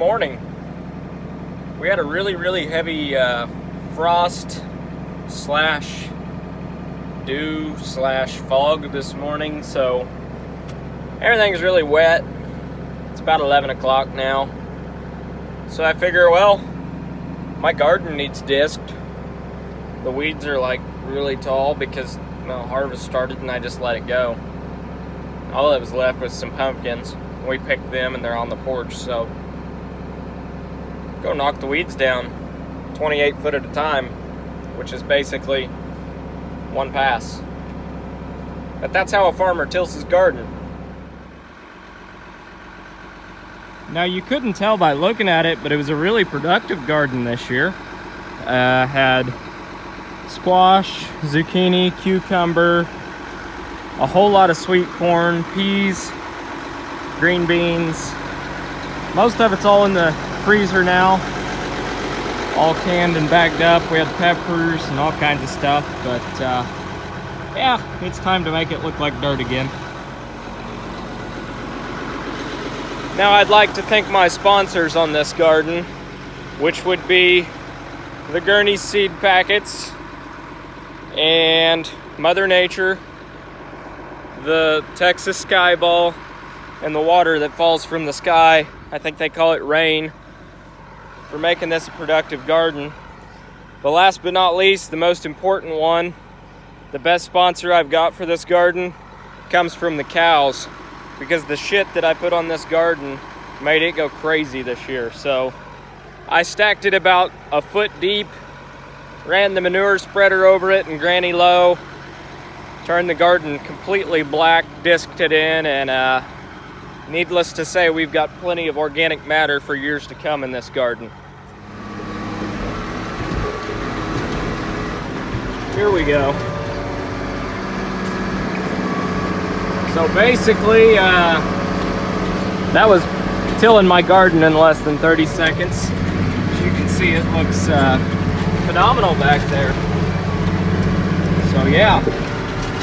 morning. We had a really heavy frost slash dew slash fog this morning, so everything's really wet. It's about 11 o'clock now, so I figure, well, my garden needs disked. The weeds are like really tall because, well, harvest started and I just let it go. All that was left was some pumpkins. We picked them and they're on the porch, so go knock the weeds down 28 foot at a time, which is basically one pass. But that's how a farmer tills his garden. Now, you couldn't tell by looking at it, but it was a really productive garden this year. Had squash, zucchini, cucumber, a whole lot of sweet corn, peas, green beans. Most of it's all in the freezer now, all canned and bagged up. We had peppers and all kinds of stuff, but yeah, it's time to make it look like dirt again. Now, I'd like to thank my sponsors on this garden, which would be the Gurney seed packets and Mother Nature, the Texas Sky Ball, and the water that falls from the sky. I think they call it rain, for making this a productive garden. But last but not least, the most important one, the best sponsor I've got for this garden comes from the cows, because the shit that I put on this garden made it go crazy this year. So I stacked it about a foot deep, ran the manure spreader over it in granny low, turned the garden completely black, disked it in, and needless to say, we've got plenty of organic matter for years to come in this garden. Here we go. So basically, that was tilling my garden in less than 30 seconds. As you can see, it looks phenomenal back there. So yeah,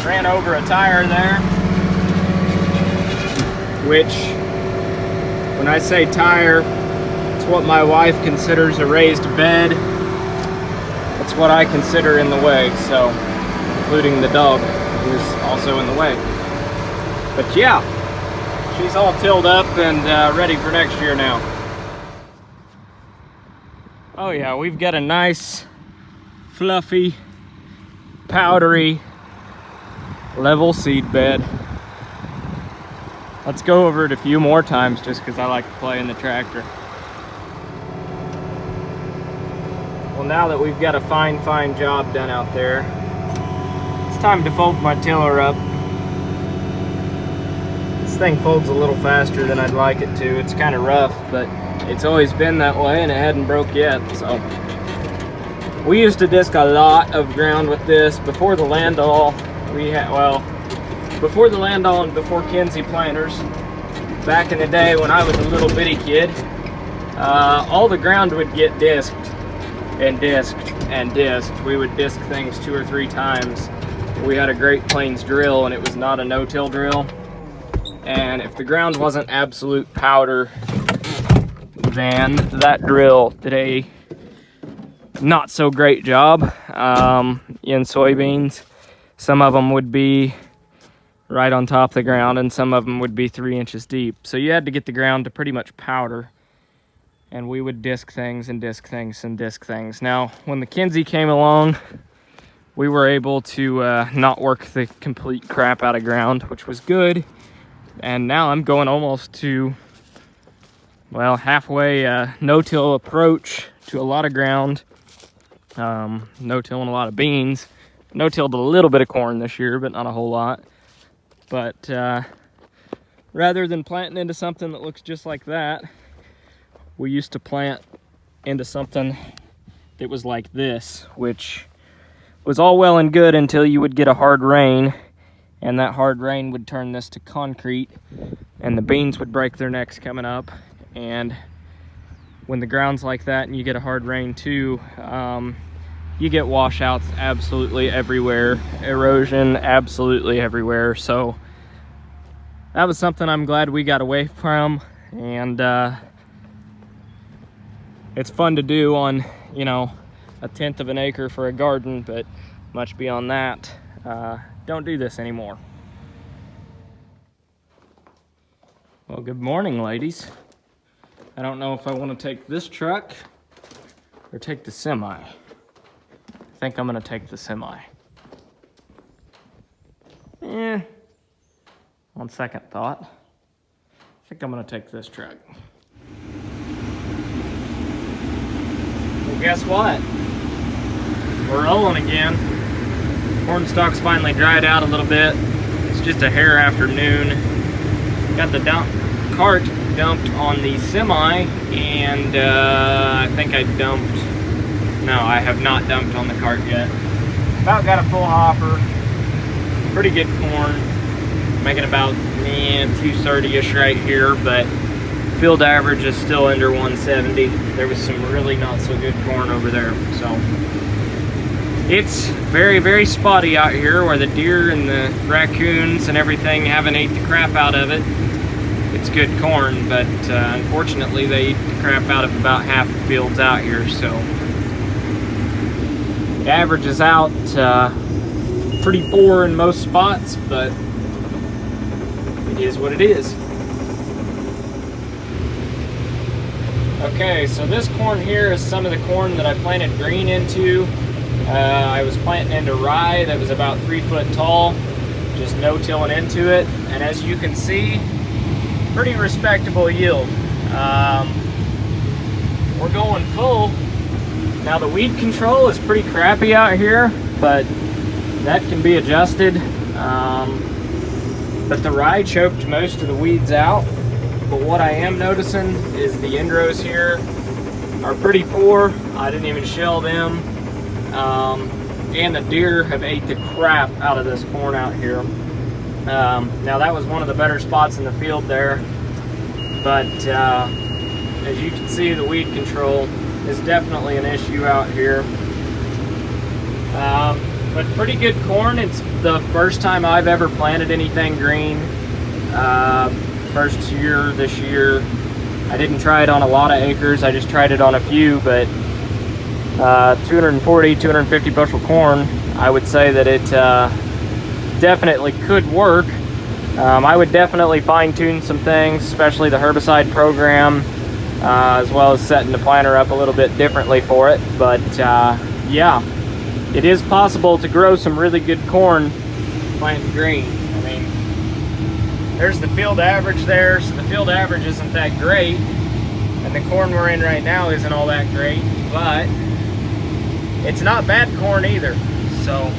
ran over a tire there, which, when I say tire, it's what my wife considers a raised bed. That's what I consider in the way, so including the dog, who's also in the way. But yeah, she's all tilled up and ready for next year now. Oh yeah, we've got a nice, fluffy, powdery, level seed bed. Let's go over it a few more times just because I like to play in the tractor. Well, now that we've got a fine job done out there, it's time to fold my tiller up. This thing folds a little faster than I'd like it to. It's kind of rough, but it's always been that way and it hadn't broke yet. So we used to disc a lot of ground with this before the Landall. Before the Landall and before Kinsey planters. Back in the day when I was a little bitty kid, all the ground would get disked and disked and disked. We would disc things 2 or 3 times. We had a Great Plains drill and it was not a no-till drill. And if the ground wasn't absolute powder, then that drill did a not so great job in soybeans. Some of them would be right on top of the ground and some of them would be 3 inches deep. So you had to get the ground to pretty much powder, and we would disc things and disc things and disc things. Now, when the Kinsey came along, we were able to not work the complete crap out of ground, which was good. And now I'm going almost to, well, halfway no-till approach to a lot of ground. No-tilling a lot of beans. No-tilled a little bit of corn this year, but not a whole lot. But rather than planting into something that looks just like that, we used to plant into something that was like this, which was all well and good until you would get a hard rain, and that hard rain would turn this to concrete, and the beans would break their necks coming up. And when the ground's like that and you get a hard rain too, you get washouts absolutely everywhere, erosion absolutely everywhere. So that was something I'm glad we got away from, and It's fun to do on, you know, 1/10 of an acre for a garden, but much beyond that, don't do this anymore. Well, good morning, ladies. I don't know if I want to take this truck or take the semi. I think I'm gonna take the semi. On second thought, I think I'm gonna take this truck. Well, guess what? We're rolling again. Corn stalks finally dried out a little bit. It's just a hair after noon. Got the cart dumped on the semi, and I think I dumped. No, I have not dumped on the cart yet. About got a full hopper. Pretty good corn. Making about 230-ish right here, but field average is still under 170. There was some really not so good corn over there, so it's very, very spotty out here where the deer and the raccoons and everything haven't ate the crap out of it. It's good corn, but unfortunately they eat the crap out of about half the fields out here, so it averages out pretty poor in most spots, but it is what it is. Okay, so this corn here is some of the corn that I planted green into. I was planting into rye that was about 3 foot tall, just no-tilling into it, and as you can see, pretty respectable yield. We're going full. Now the weed control is pretty crappy out here, but that can be adjusted. But the rye choked most of the weeds out. But what I am noticing is the end-rows here are pretty poor. I didn't even shell them. And the deer have ate the crap out of this corn out here. Now that was one of the better spots in the field there. But as you can see, the weed control is definitely an issue out here. But pretty good corn. It's the first time I've ever planted anything green. First year this year. I didn't try it on a lot of acres. I just tried it on a few, but 240, 250 bushel corn, I would say that it definitely could work. I would definitely fine-tune some things, especially the herbicide program, as well as setting the planter up a little bit differently for it. But yeah, it is possible to grow some really good corn planting green. I mean, there's the field average there, so the field average isn't that great, and the corn we're in right now isn't all that great, but it's not bad corn either, so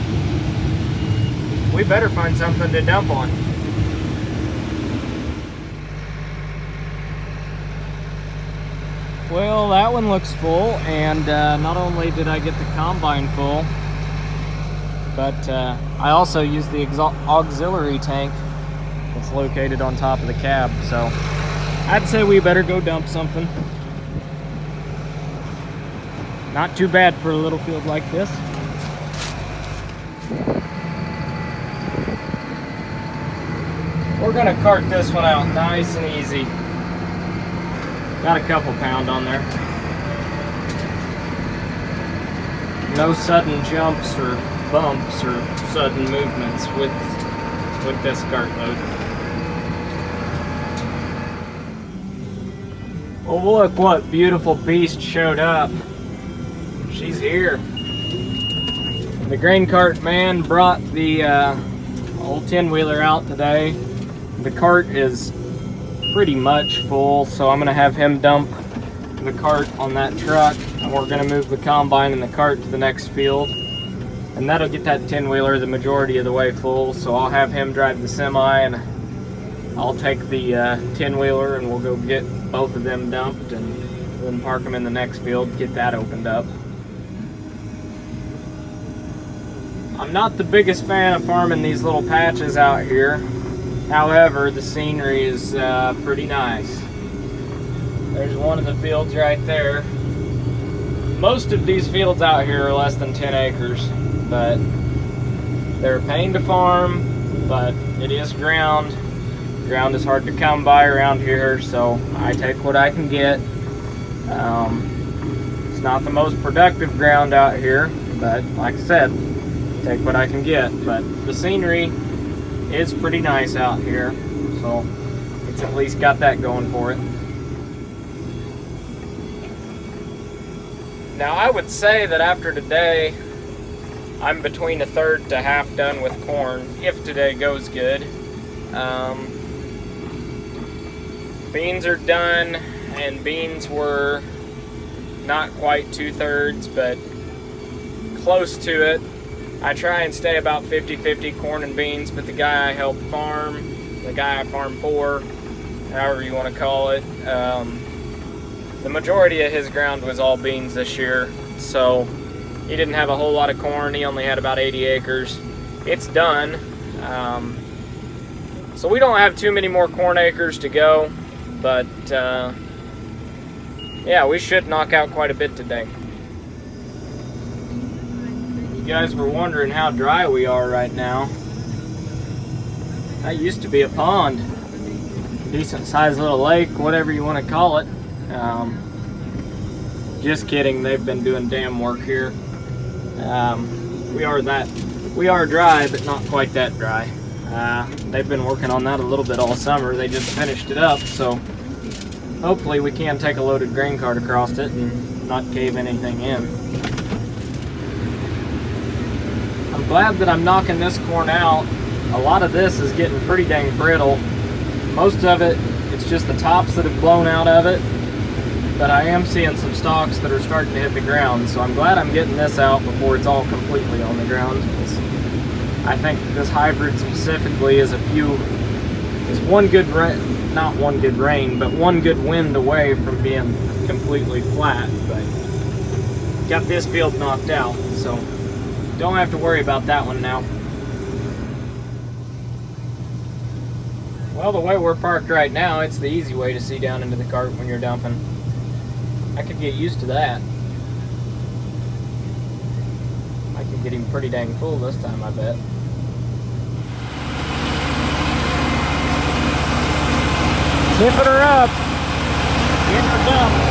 we better find something to dump on. Well, that one looks full, and not only did I get the combine full, but I also used the auxiliary tank that's located on top of the cab, so I'd say we better go dump something. Not too bad for a little field like this. We're gonna cart this one out nice and easy. Got a couple pound on there. No sudden jumps or bumps or sudden movements with this cart load. Well, look what beautiful beast showed up. She's here. The grain cart man brought the old 10-wheeler out today. The cart is pretty much full, so I'm gonna have him dump the cart on that truck, and we're gonna move the combine and the cart to the next field, and that'll get that 10-wheeler the majority of the way full. So I'll have him drive the semi, and I'll take the 10-wheeler, and we'll go get both of them dumped and then park them in the next field, get that opened up. I'm not the biggest fan of farming these little patches out here. However, the scenery is pretty nice. There's one of the fields right there. Most of these fields out here are less than 10 acres, but they're a pain to farm, but it is ground. Ground is hard to come by around here, so I take what I can get. It's not the most productive ground out here, but like I said, take what I can get. But the scenery is pretty nice out here, so it's at least got that going for it. Now I would say that after today, I'm between a third to half done with corn, if today goes good. Beans are done, and beans were not quite 2/3, but close to it. I try and stay about 50-50 corn and beans, but the guy I help farm, the guy I farm for, however you want to call it, the majority of his ground was all beans this year, so he didn't have a whole lot of corn. He only had about 80 acres. It's done, so we don't have too many more corn acres to go, but yeah, we should knock out quite a bit today. You guys were wondering how dry we are right now. That used to be a pond. Decent sized little lake, whatever you want to call it. Just kidding, they've been doing dam work here. We are dry, but not quite that dry. They've been working on that a little bit all summer. They just finished it up, so hopefully we can take a loaded grain cart across it and not cave anything in. I'm glad that I'm knocking this corn out. A lot of this is getting pretty dang brittle. Most of it, it's just the tops that have blown out of it, but I am seeing some stalks that are starting to hit the ground, so I'm glad I'm getting this out before it's all completely on the ground. I think this hybrid specifically is one good rain, not one good rain, but one good wind away from being completely flat. But got this field knocked out, so don't have to worry about that one now. Well, the way we're parked right now, it's the easy way to see down into the cart when you're dumping. I could get used to that. I could get him pretty dang full this time, I bet. Tipping her up. Getting her dumped.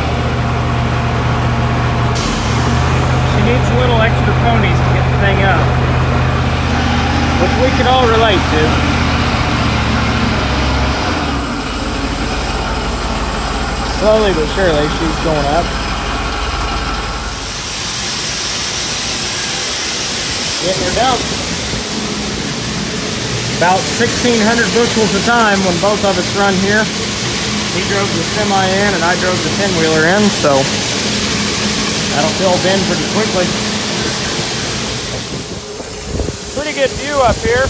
She needs a little extra ponies to get the thing up, which we can all relate to. Slowly but surely, she's going up. Getting her dumped. About 1,600 bushels a time when both of us run here. He drove the semi in and I drove the 10-wheeler in, so that'll fill bin pretty quickly. Pretty good view up here.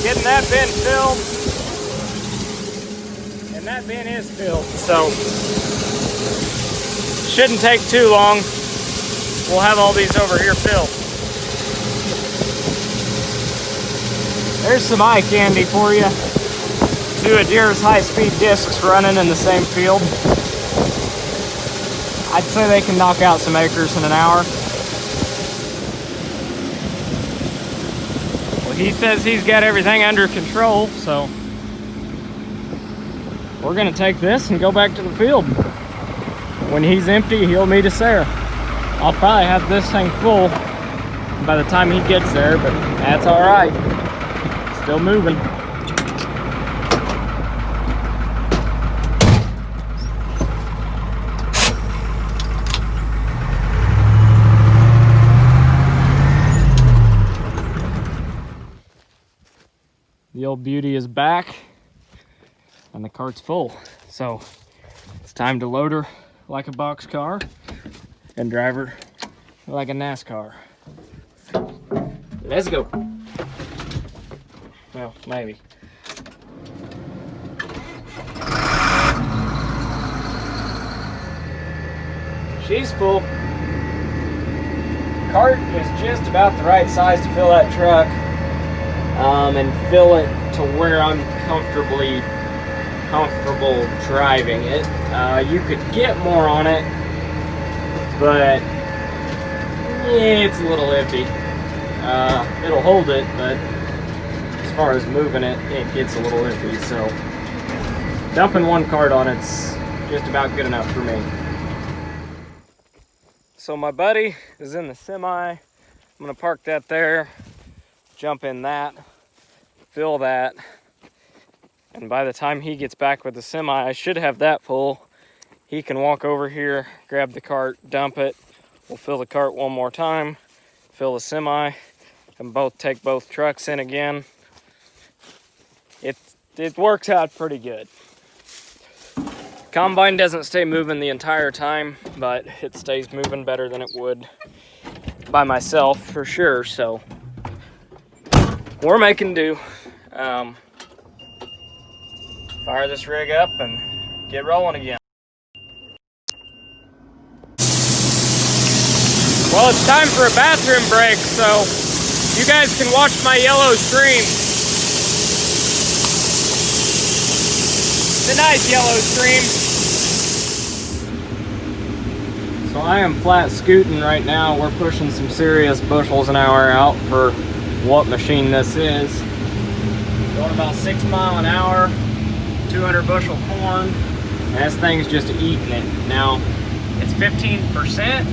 Getting that bin filled. And that bin is filled, so shouldn't take too long. We'll have all these over here filled. There's some eye candy for you. Two of Deere's high-speed discs running in the same field. I'd say they can knock out some acres in an hour. Well, he says he's got everything under control, so we're gonna take this and go back to the field. When he's empty, he'll meet us there. I'll probably have this thing full by the time he gets there, but that's all right. Still moving. The old beauty is back and the cart's full. So it's time to load her like a box car and drive her like a NASCAR. Let's go. Well, maybe. She's full. Cart is just about the right size to fill that truck, and fill it to where I'm comfortable driving it. You could get more on it, but yeah, it's a little iffy. It'll hold it, but as far as moving it, it gets a little iffy. So dumping one cart on it's just about good enough for me. So my buddy is in the semi. I'm gonna park that there, jump in that, fill that, and by the time he gets back with the semi, I should have that full. He can walk over here, grab the cart, dump it. We'll fill the cart one more time, fill the semi, and take both trucks in again. It works out pretty good. Combine doesn't stay moving the entire time, but it stays moving better than it would by myself for sure. So we're making do. Fire this rig up and get rolling again. Well, it's time for a bathroom break, so you guys can watch my yellow stream. It's a nice yellow stream. So I am flat scooting right now. We're pushing some serious bushels an hour out for what machine this is. Going about 6 miles an hour, 200 bushel corn, and this thing's just eating it. Now, it's 15%,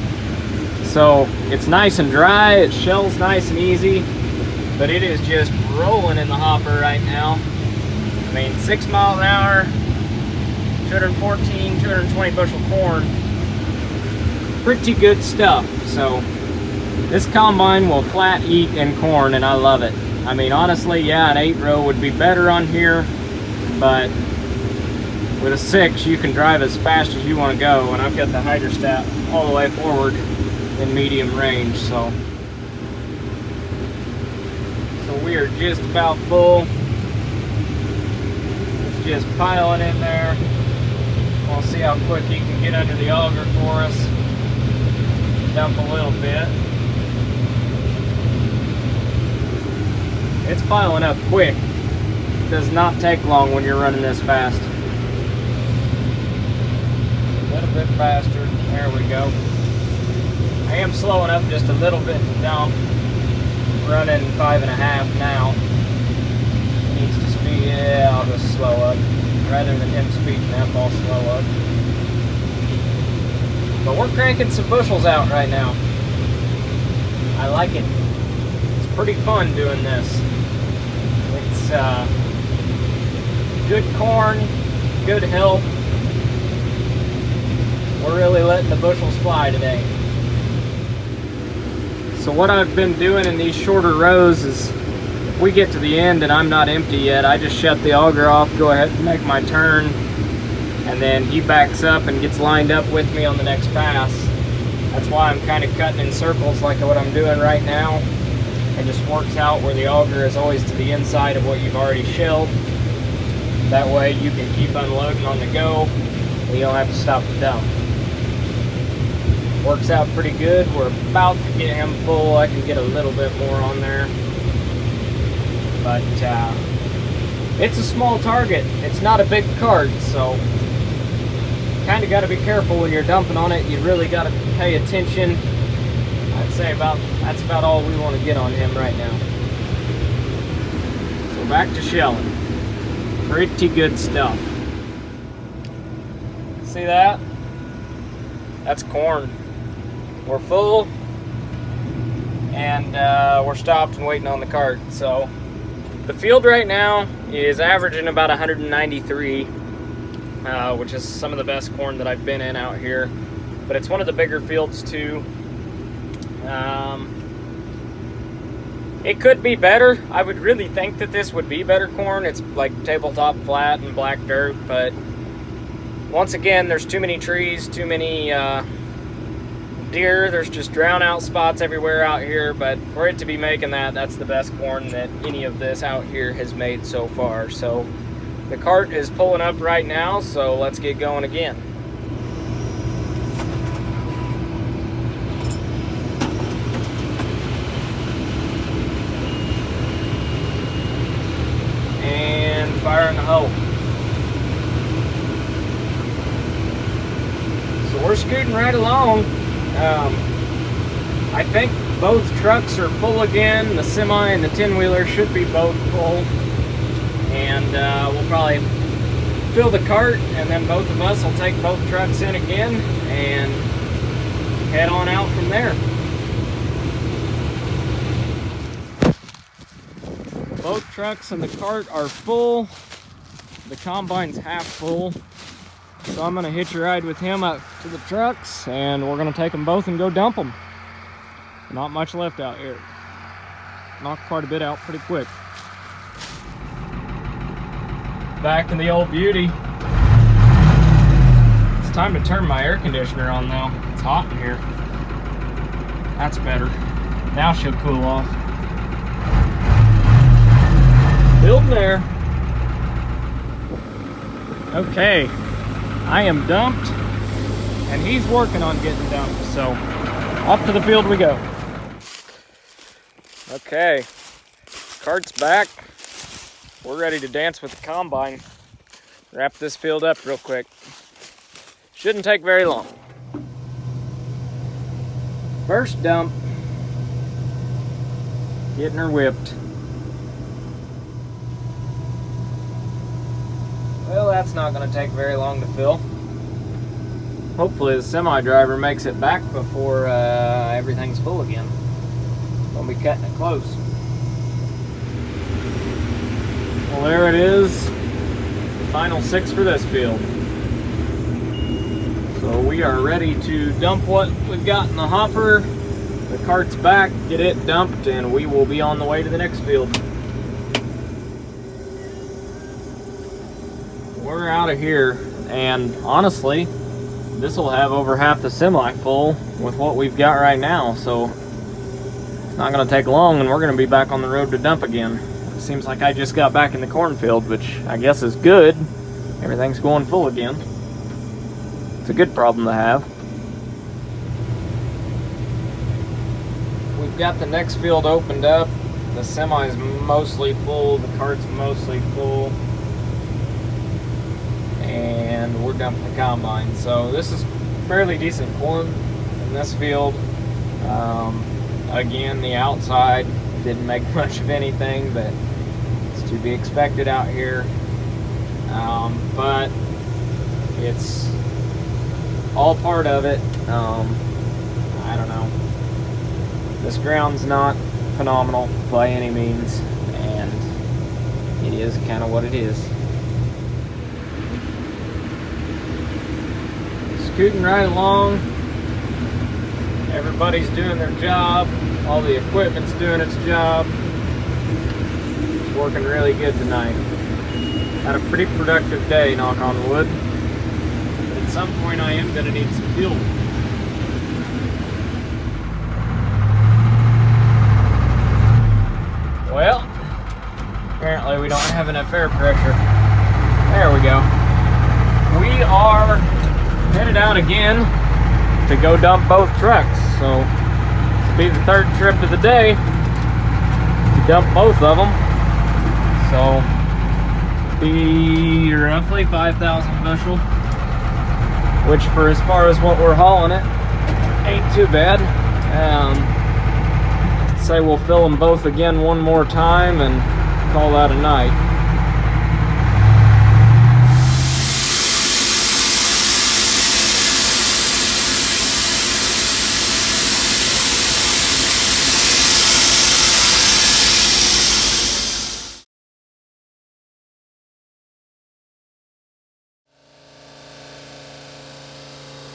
so it's nice and dry, it shells nice and easy, but it is just rolling in the hopper right now. I mean, 6 miles an hour, 214, 220 bushel corn, pretty good stuff. So this combine will flat eat in corn, and I love it. I mean, honestly, yeah, an 8-row would be better on here, but with a 6, you can drive as fast as you want to go, and I've got the hydrostat all the way forward in medium range, so we are just about full. It's just piling in there. We'll see how quick he can get under the auger for us. Dump a little bit. It's piling up quick. It does not take long when you're running this fast. A little bit faster. There we go. I am slowing up just a little bit to dump. Running 5.5 now. Needs to speed. Yeah, I'll just slow up. Rather than him speeding up, I'll slow up. But we're cranking some bushels out right now. I like it. It's pretty fun doing this. It's good corn, good help. We're really letting the bushels fly today. So what I've been doing in these shorter rows is, if we get to the end and I'm not empty yet, I just shut the auger off, go ahead and make my turn, and then he backs up and gets lined up with me on the next pass. That's why I'm kind of cutting in circles like what I'm doing right now. It just works out where the auger is always to the inside of what you've already shelled. That way you can keep unloading on the go, and you don't have to stop to dump. Works out pretty good. We're about to get him full. I can get a little bit more on there. But it's a small target. It's not a big cart, so kind of got to be careful when you're dumping on it. You really got to pay attention. I'd say that's about all we want to get on him right now. So back to shelling. Pretty good stuff. See that? That's corn. We're full, and we're stopped and waiting on the cart. So the field right now is averaging about 193, which is some of the best corn that I've been in out here. But it's one of the bigger fields too. It could be better. I would really think that this would be better corn. It's like tabletop flat and black dirt, but once again, there's too many trees, too many deer. There's just drown out spots everywhere out here, but for it to be making that's the best corn that any of this out here has made so far. So the cart is pulling up right now, so let's get going again. And firing the hoe. So we're scooting right along. I think both trucks are full again. The semi and the 10-wheeler should be both full. And we'll probably fill the cart, and then both of us will take both trucks in again and head on out from there. Both trucks and the cart are full. The combine's half full. So I'm gonna hitch a ride with him out to the trucks, and we're gonna take them both and go dump them. Not much left out here. Knocked quite a bit out pretty quick. Back in the old beauty. It's time to turn my air conditioner on though. It's hot in here. That's better. Now she'll cool off. Building there. Okay, I am dumped, and he's working on getting dumped, so off to the field we go. Okay, cart's back. We're ready to dance with the combine. Wrap this field up real quick. Shouldn't take very long. First dump, getting her whipped. Well, that's not going to take very long to fill. Hopefully the semi driver makes it back before everything's full again. We'll be cutting it close. Well, there it is. The final 6 for this field. So we are ready to dump what we've got in the hopper. The cart's back, get it dumped, and we will be on the way to the next field. We're out of here, and honestly, this will have over half the semi full with what we've got right now, so it's not going to take long, and we're going to be back on the road to dump again. It seems like I just got back in the cornfield, which I guess is good. Everything's going full again. It's a good problem to have. We've got the next field opened up. The semi's mostly full, the cart's mostly full. And we're dumping the combine. So this is fairly decent corn in this field. Again, the outside didn't make much of anything, but it's to be expected out here. But it's all part of it. I don't know. This ground's not phenomenal by any means, and it is kind of what it is. Scooting right along. Everybody's doing their job. All the equipment's doing its job. It's working really good tonight. Had a pretty productive day, knock on wood. But at some point I am going to need some fuel. Well, apparently we don't have enough air pressure. There we go. We are headed out again to go dump both trucks. So this will be the 3rd trip of the day to dump both of them. So be roughly 5,000 bushel, which for as far as what we're hauling it ain't too bad. Say we'll fill them both again one more time and call that a night.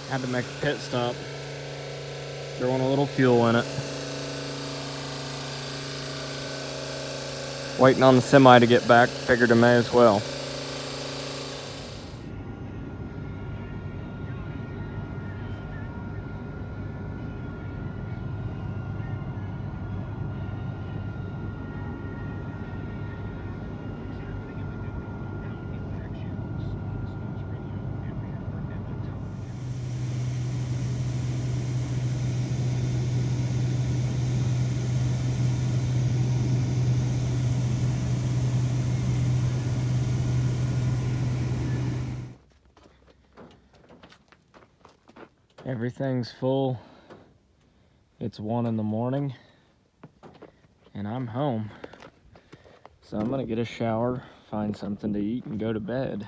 Had to make a pit stop, throwing a little fuel in it. Waiting on the semi to get back, figured I may as well. Everything's full. It's 1 in the morning and I'm home. So I'm gonna get a shower, find something to eat, and go to bed.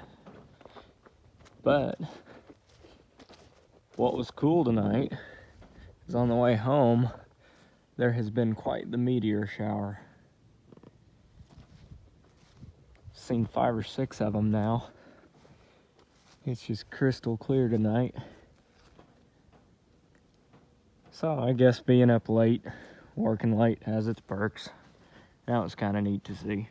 But what was cool tonight is on the way home, there has been quite the meteor shower. Seen 5 or 6 of them now. It's just crystal clear tonight. So I guess being up late, working late has its perks. That was kind of neat to see.